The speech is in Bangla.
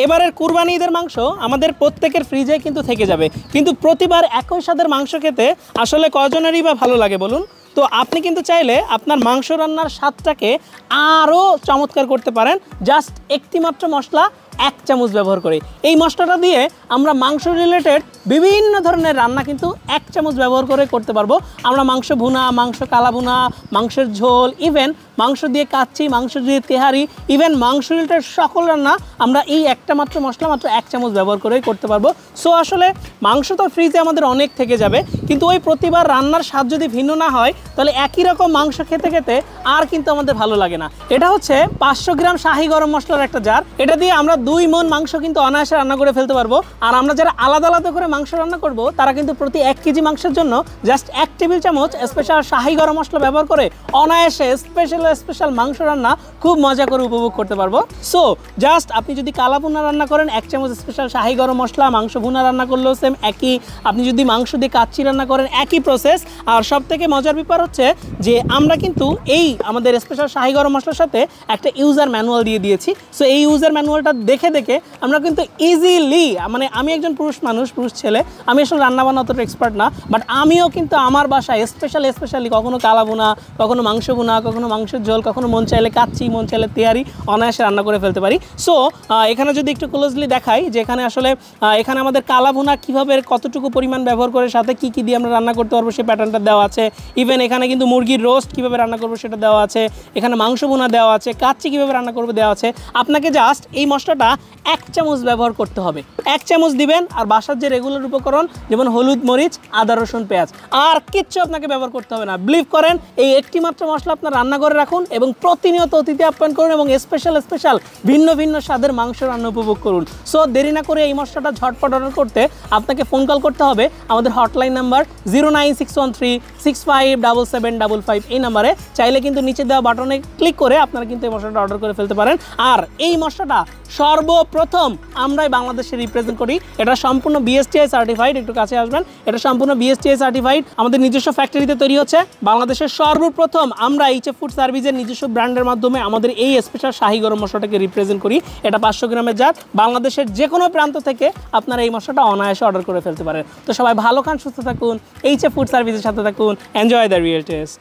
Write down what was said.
এবারের কুরবানি ঈদের মাংস আমাদের প্রত্যেকের ফ্রিজে কিন্তু থেকে যাবে, কিন্তু প্রতিবার একই স্বাদের মাংস খেতে আসলে কয়জনেরই বা ভালো লাগে বলুন? তো আপনি কিন্তু চাইলে আপনার মাংস রান্নার স্বাদটাকে আরও চমৎকার করতে পারেন জাস্ট একটি মাত্র মশলা 1 চামচ ব্যবহার করে। এই মশলাটা দিয়ে আমরা মাংস রিলেটেড বিভিন্ন ধরনের রান্না কিন্তু 1 চামচ ব্যবহার করে করতে পারবো। আমরা মাংস ভুনা, মাংস কালা ভুনা, মাংসের ঝোল, ইভেন মাংস দিয়ে কাচ্চি, মাংস দিয়ে তেহারি, ইভেন মাংস রিলেটেড সকল রান্না আমরা এই একটা মাত্র মশলা মাত্র 1 চামচ ব্যবহার করেই করতে পারবো। সো আসলে মাংস তো ফ্রিজে আমাদের অনেক থেকে যাবে, কিন্তু ওই প্রতিবার রান্নার স্বাদ যদি ভিন্ন না হয় তাহলে একই রকম মাংস খেতে খেতে আর কিন্তু আমাদের ভালো লাগে না। এটা হচ্ছে 500 গ্রাম শাহি গরম মশলার একটা জার। এটা দিয়ে আমরা 2 মণ মাংস কিন্তু অনায়াসে রান্না করে ফেলতে পারবো। আর আমরা যারা আলাদা আলাদা করে মাংস রান্না করব তারা কিন্তু প্রতি 1 কেজি মাংসের জন্য জাস্ট 1 টেবিল চামচ স্পেশাল শাহি গরম মশলা ব্যবহার করে অনায়াসে স্পেশাল মাংস রান্না খুব মজা করে উপভোগ করতে পারবো। সো জাস্ট আপনি যদি কালা ভুনা রান্না করেন 1 চামচ স্পেশাল শাহি গরম মশলা, মাংস ভুনা রান্না করলেও সেম একই, আপনি যদি মাংস দিয়ে কাচ্চি রান্না করেন একই প্রসেস। আর সব থেকে মজার ব্যাপার হচ্ছে যে আমরা কিন্তু এই আমাদের স্পেশাল শাহি গরম মশলার সাথে একটা ইউজার ম্যানুয়াল দিয়ে দিয়েছি। সো এই ইউজার ম্যানুয়ালটা দেখে দেখে আমরা কিন্তু ইজিলি, মানে আমি একজন পুরুষ ছেলে, আমি আসলে রান্নাবান্না অতটা এক্সপার্ট না, বাট আমিও কিন্তু আমার বাসায় স্পেশালি কখনো কালা ভুনা, কখনো মাংস ভুনা, কখনো মাংসের ঝোল, কখনো মন চাইলে কাচ্চি, মন চাইলে তেহারি অনায়াসে রান্না করে ফেলতে পারি। সো এখানে যদি একটু ক্লোজলি দেখাই যে এখানে আসলে এখানে আমাদের কালা ভুনা কীভাবে কতটুকু পরিমাণ ব্যবহার করে সাথে কী কী দিয়ে আমরা রান্না করতে পারবো সেই প্যাটার্নটা দেওয়া আছে। ইভেন এখানে কিন্তু মুরগির রোস্ট কীভাবে রান্না করবো সেটা দেওয়া আছে, এখানে মাংস ভুনা দেওয়া আছে, কাচ্চি কীভাবে রান্না করবো দেওয়া আছে। আপনাকে জাস্ট এই মশলাটা 1 চামচ ব্যবহার করতে হবে, 1 চামচ দিবেন। আর বাসার যে রেগুলার উপকরণ যেমন হলুদ, মরিচ, আদা, রসুন, পেঁয়াজ, আর কিচ্ছু আপনাকে ব্যবহার করতে হবে না। বিলিভ করেন এই একটি মাত্র মশলা আপনার রান্না করে রাখুন এবং প্রতিনিয়ত অতিথি আপ্যায়ন করুন এবং স্পেশাল ভিন্ন স্বাদের মাংস রান্না উপভোগ করুন। সো দেরি না করে এই মশলাটা ঝটপট অর্ডার করতে আপনাকে ফোন কল করতে হবে আমাদের হটলাইন নাম্বার 09613657755 এই নাম্বারে। চাইলে কিন্তু নিচে দেওয়া বাটনে ক্লিক করে আপনারা কিন্তু এই মশলাটা অর্ডার করে ফেলতে পারেন। আর এই মশলাটা সর্বপ্রথম আমরাই বাংলাদেশে রিপ্রেজেন্ট করি। এটা সম্পূর্ণ বিএসটিআই সার্টিফাইড, একটু কাছে আসবেন, এটা সম্পূর্ণ বিএসটিআই সার্টিফাইড, আমাদের নিজস্ব ফ্যাক্টরিতে তৈরি হচ্ছে। বাংলাদেশের সর্বপ্রথম আমরা এইচএফ ফুড সার্ভিসের নিজস্ব ব্র্যান্ডের মাধ্যমে আমাদের এই স্পেশাল শাহি গরম মশলাটাকে রিপ্রেজেন্ট করি। এটা 500 গ্রামের জার, বাংলাদেশের যে কোনো প্রান্ত থেকে আপনারা এই মশলাটা অনায়াসে অর্ডার করে ফেলতে পারেন। তো সবাই ভালো খান, সুস্থ থাকুন, এইচএফ ফুড সার্ভিসের সাথে থাকুন। Enjoy the real test.